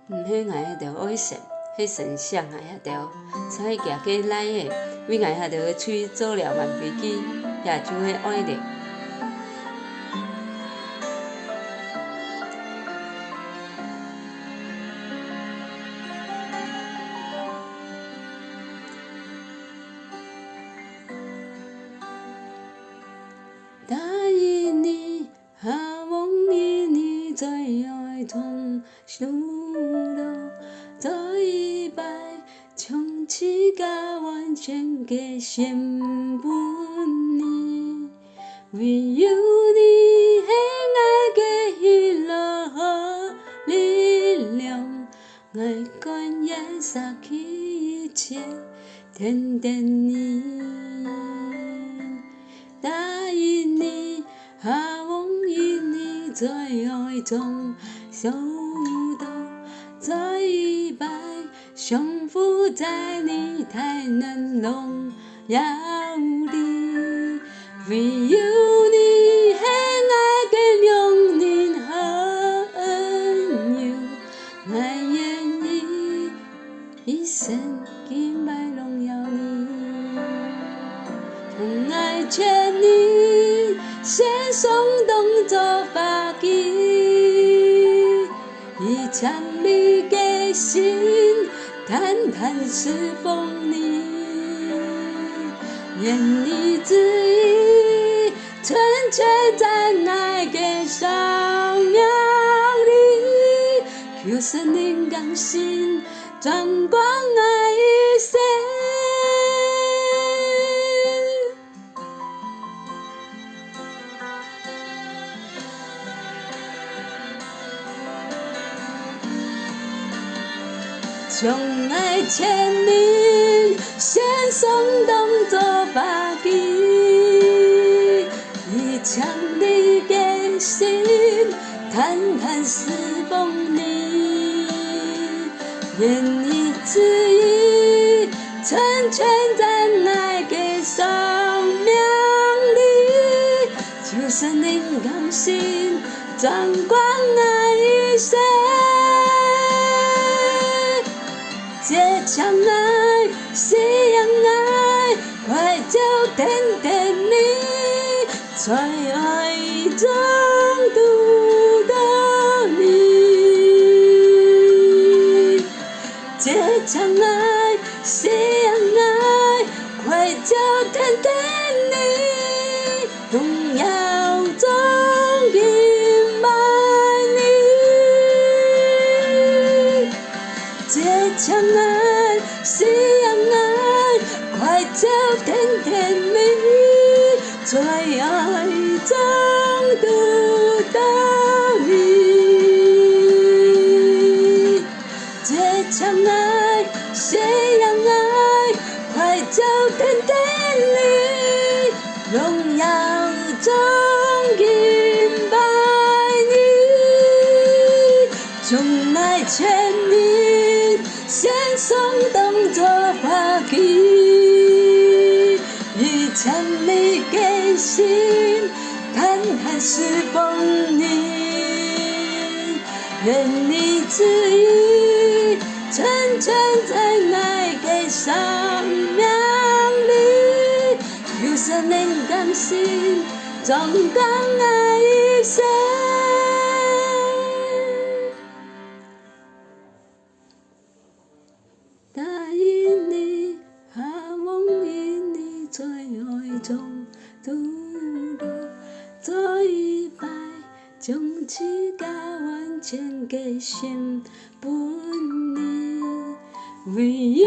迄个着爱神，迄神像啊遐着，所行过来的，每个遐着喙做了万飞机，遐就迄爱着。大一年，下望一年，最爱从路路，再一摆，从此甲完全给献本你，唯有你是爱的喜乐和力量，爱感也撒去一切，天天你。大一年，下望一年，最爱从小到再一摆，幸福在你才能荣耀你，唯有你是爱的良人和恩友，爱愿意一生敬拜荣耀你。从爱牵你，先松动作发起，以强力的心，坦坦侍奉你，愿你旨意，纯粹在爱的上面里，求神灵更新，掌光爱一生。从爱牵你，先松动作发起，以强力的心，坦坦侍奉你，愿你旨意，成全在爱的生命里，求神灵更新，掌光爱一生。这场爱，夕阳爱，快就天天你，最爱中独的你。这场爱，夕阳爱，快就天天你，荣耀中敬拜你。这场爱，夕阳爱，快就天天你，最爱中独的你。这场爱，夕阳爱，快就天天你，荣耀中敬拜你，从爱牵你，先松动作发起，以强力的心，坦坦侍奉你，愿你旨意，成全在爱的生命里，求神灵更新，总当爱一生。大一年，下望一年，最爱从独路，再一摆，将此甲完全给献本你，唯有